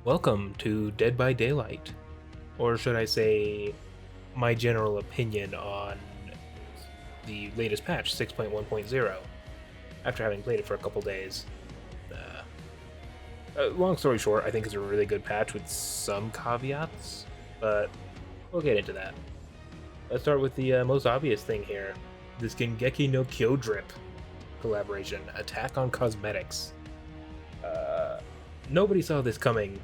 Welcome to Dead by Daylight, or should I say, my general opinion on the latest patch 6.1.0 after having played it for a couple days. Long story short, I think it's a really good patch with some caveats, but we'll get into that. Let's start with the most obvious thing here, this Gengeki no Kyodrip collaboration, Attack on Cosmetics. Nobody saw this coming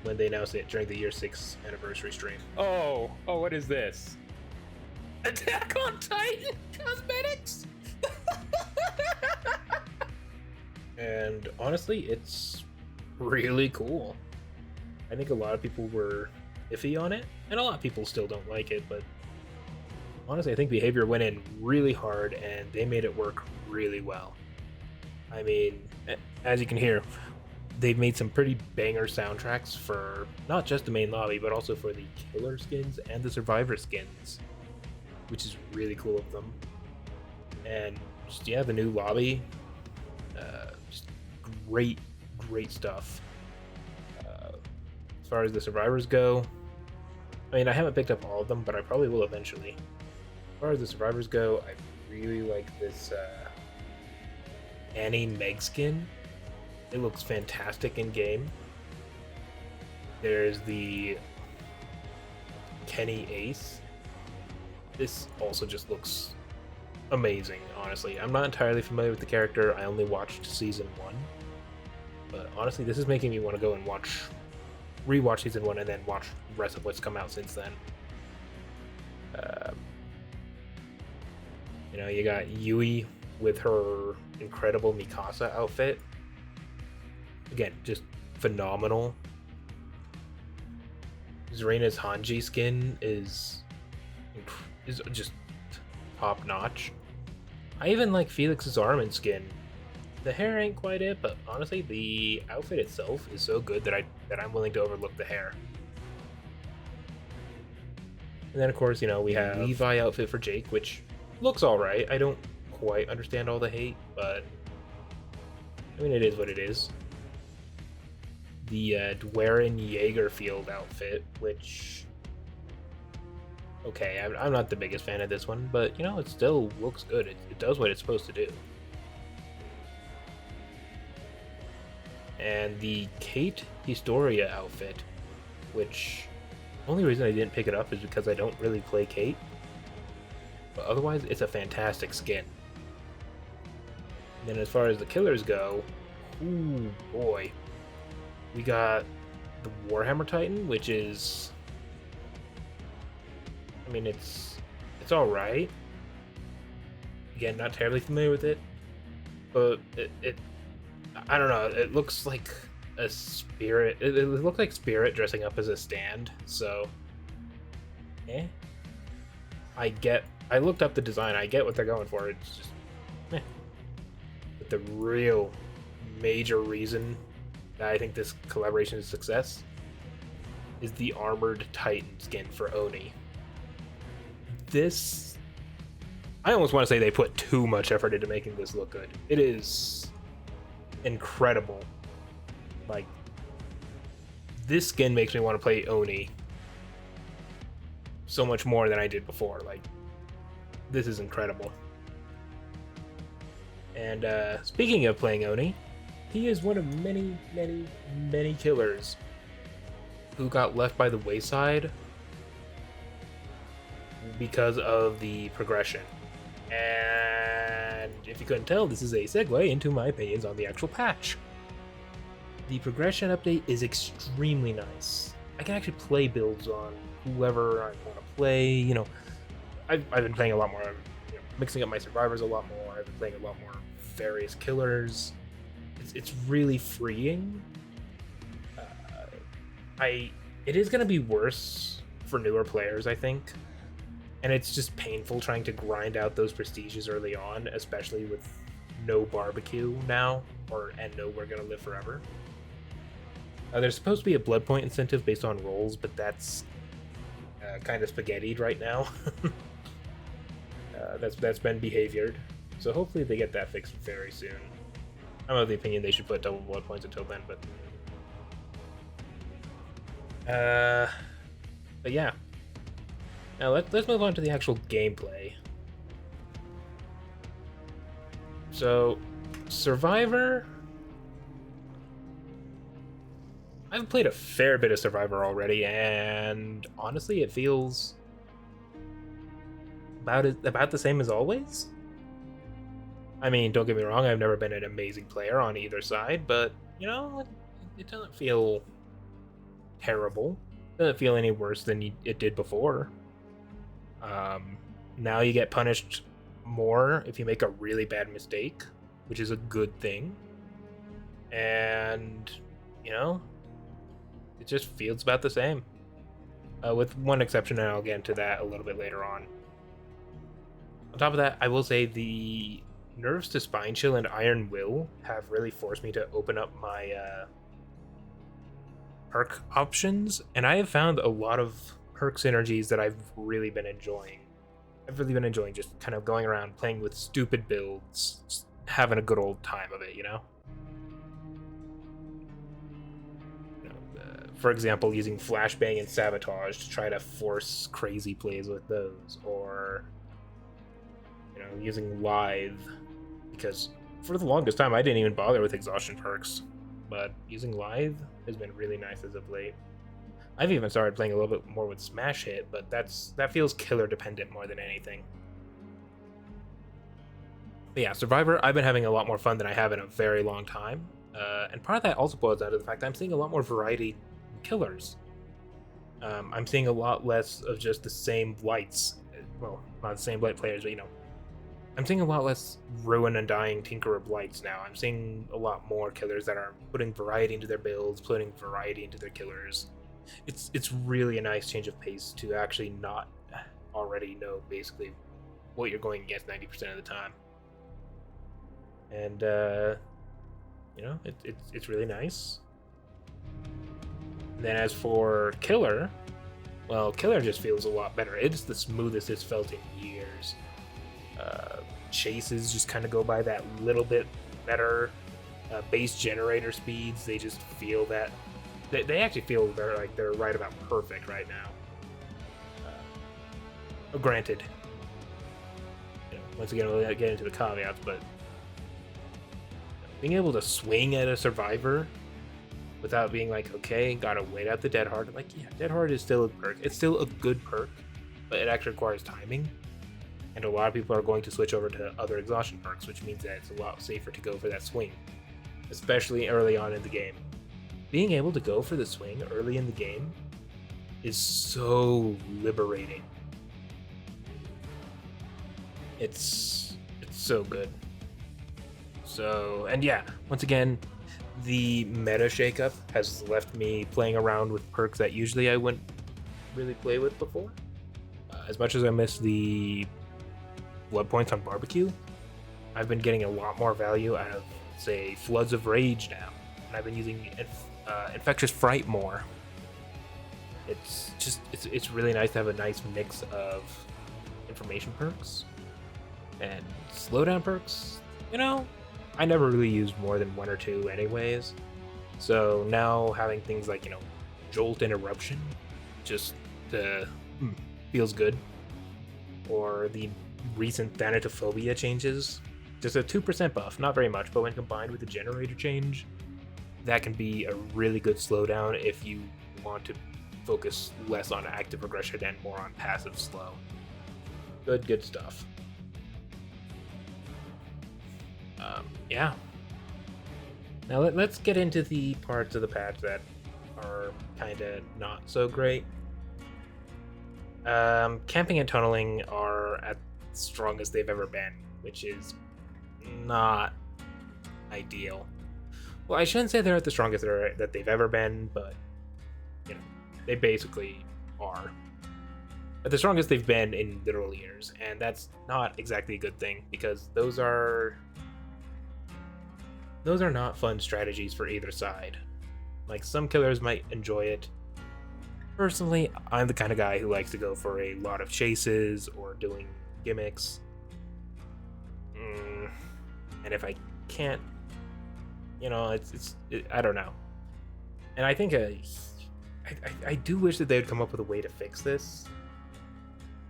when they announced it during the year 6 anniversary stream. What is this? Attack on Titan Cosmetics? And honestly, it's really cool. I think a lot of people were iffy on it, and a lot of people still don't like it, but honestly, I think Behavior went in really hard and they made it work really well. I mean, as you can hear, they've made some pretty banger soundtracks for not just the main lobby, but also for the killer skins and the survivor skins, which is really cool of them. And just, yeah, the new lobby, just great stuff. As far as the survivors go, I mean, I haven't picked up all of them, but I probably will eventually. As far as the survivors go, I really like this Annie Meg skin. It looks fantastic in game. There's the Kenny Ace. This also just looks amazing, honestly. I'm not entirely familiar with the character. I only watched season 1. But honestly, this is making me want to go and rewatch season 1 and then watch the rest of what's come out since then. You got Yui with her incredible Mikasa outfit. Again, just phenomenal. Zarena's Hanji skin is just top notch. I even like Felix's Armin skin. The hair ain't quite it, but honestly, the outfit itself is so good that I'm willing to overlook the hair. And then of course, we have Levi outfit for Jake, which looks alright. I don't quite understand all the hate, but I mean, it is what it is. The Dwaren Jaegerfield outfit, which, okay, I'm not the biggest fan of this one, but it still looks good. It does what it's supposed to do. And the Kate Historia outfit, which the only reason I didn't pick it up is because I don't really play Kate, but otherwise it's a fantastic skin. And then as far as the killers go, ooh boy, we got the Warhammer Titan, which is, I mean, it's alright. Again, not terribly familiar with it, but it I don't know, it looks like a spirit. It looks like Spirit dressing up as a stand, so I looked up the design, I get what they're going for, it's just But the real major reason that I think this collaboration is a success is the Armored Titan skin for Oni. This, I almost want to say they put too much effort into making this look good. It is incredible. Like, this skin makes me want to play Oni so much more than I did before. Like, this is incredible. And speaking of playing Oni, he is one of many killers who got left by the wayside because of the progression. And if you couldn't tell, this is a segue into my opinions on the actual patch. The progression update is extremely nice. I can actually play builds on whoever I want to play. I've been playing a lot more, mixing up my survivors a lot more. I've been playing a lot more various killers. It's really freeing. It is going to be worse for newer players, I think. And it's just painful trying to grind out those prestiges early on, especially with no barbecue now, and no We're Gonna Live Forever. There's supposed to be a blood point incentive based on rolls, but that's kind of spaghettied right now. That's been behaviored, so hopefully they get that fixed very soon. I'm of the opinion they should put double blood points until then, but Uh, but yeah. Now let's move on to the actual gameplay. So, Survivor. I've played a fair bit of Survivor already, and honestly, it feels about the same as always. I mean, don't get me wrong, I've never been an amazing player on either side, but it doesn't feel terrible. It doesn't feel any worse than it did before. Um, Now you get punished more if you make a really bad mistake, which is a good thing. And you know, it just feels about the same, with one exception, and I'll get into that a little bit later on. On top of that, I will say the nerfs to Spine Chill and Iron Will have really forced me to open up my perk options, and I have found a lot of perk synergies that I've really been enjoying. I've really been enjoying just kind of going around playing with stupid builds, just having a good old time of it, for example, using Flashbang and Sabotage to try to force crazy plays with those, or using Lithe, because for the longest time I didn't even bother with exhaustion perks, but using Lithe has been really nice as of late. I've even started playing a little bit more with Smash Hit, but that feels killer dependent more than anything. But yeah, Survivor, I've been having a lot more fun than I have in a very long time, and part of that also boils down to the fact that I'm seeing a lot more variety in killers. I'm seeing a lot less of just the same Blights. Well, not the same Blight players, but I'm seeing a lot less Ruin and Dying Tinkerer Blights now. I'm seeing a lot more killers that are putting variety into their builds, putting variety into their killers. It's really a nice change of pace to actually not already know basically what you're going against 90% of the time. And it's really nice. And then as for Killer, well, Killer just feels a lot better. It's the smoothest it's felt in years. Chases just kind of go by that little bit better. Base generator speeds, they just feel that they actually feel they're right about perfect right now. Granted, once again we'll get into the caveats, but being able to swing at a Survivor without being like, okay, gotta wait out the Dead Hard. Like, yeah, Dead Hard is still a perk. It's still a good perk, but it actually requires timing. And a lot of people are going to switch over to other exhaustion perks, which means that it's a lot safer to go for that swing, especially early on in the game. Being able to go for the swing early in the game is so liberating. It's so good. So, and yeah, once again, the meta shakeup has left me playing around with perks that usually I wouldn't really play with before. As much as I miss the blood points on barbecue, I've been getting a lot more value out of, say, Floods of Rage now, and I've been using Infectious Fright more. It's really nice to have a nice mix of information perks and slowdown perks. I never really used more than one or two anyways, so now having things like Jolt and Eruption just feels good, or the recent Thanatophobia changes, just a 2% buff, not very much, but when combined with the generator change, that can be a really good slowdown if you want to focus less on active progression and more on passive slow. Good stuff. Yeah. Now let's get into the parts of the patch that are kind of not so great. Camping and tunneling are at the strongest they've ever been, which is not ideal. Well, I shouldn't say they're at the strongest that they've ever been, but they basically are at the strongest they've been in literal years, and that's not exactly a good thing, because those are not fun strategies for either side. Like, some killers might enjoy it. Personally, I'm the kind of guy who likes to go for a lot of chases or doing gimmicks. And if I can't, I don't know. And I think I do wish that they would come up with a way to fix this,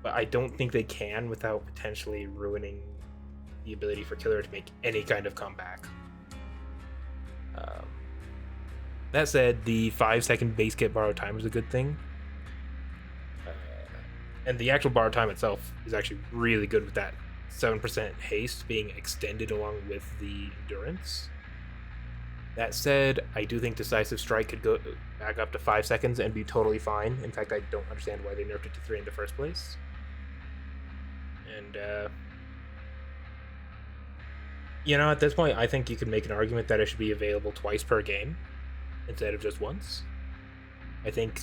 but I don't think they can without potentially ruining the ability for Killer to make any kind of comeback. That said, the 5-second base kit borrow time is a good thing. And the actual borrow time itself is actually really good with that 7% haste being extended along with the endurance. That said, I do think Decisive Strike could go back up to 5 seconds and be totally fine. In fact, I don't understand why they nerfed it to 3 in the first place. And, at this point, I think you could make an argument that it should be available twice per game instead of just once. I think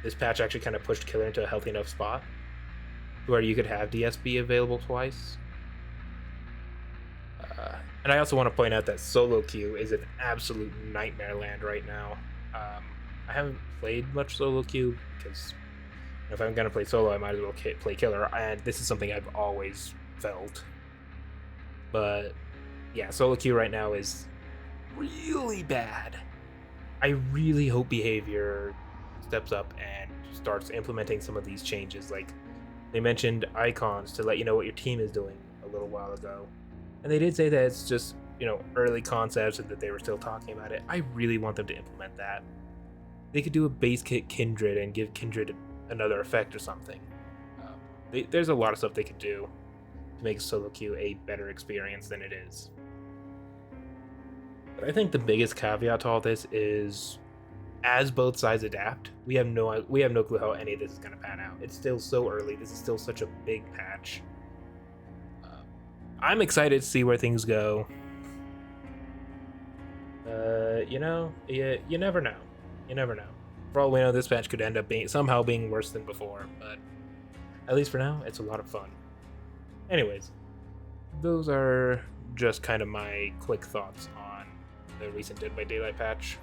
this patch actually kind of pushed Killer into a healthy enough spot where you could have DSB available twice. And I also want to point out that solo queue is an absolute nightmare land right now. I haven't played much solo queue because if I'm going to play solo, I might as well play Killer, and this is something I've always felt. But yeah, solo queue right now is really bad. I really hope behavior steps up and starts implementing some of these changes. Like, they mentioned icons to let you know what your team is doing a little while ago. And they did say that it's just, early concepts and that they were still talking about it. I really want them to implement that. They could do a base kit Kindred and give Kindred another effect or something. There's a lot of stuff they could do to make solo queue a better experience than it is. But I think the biggest caveat to all this is, as both sides adapt, we have no clue how any of this is going to pan out. It's still so early. This is still such a big patch. I'm excited to see where things go. You never know. You never know. For all we know, this patch could end up somehow being worse than before, but at least for now, it's a lot of fun. Anyways, those are just kind of my quick thoughts on the recent Dead by Daylight patch.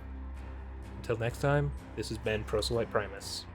Until next time, this has been Proselyte Primus.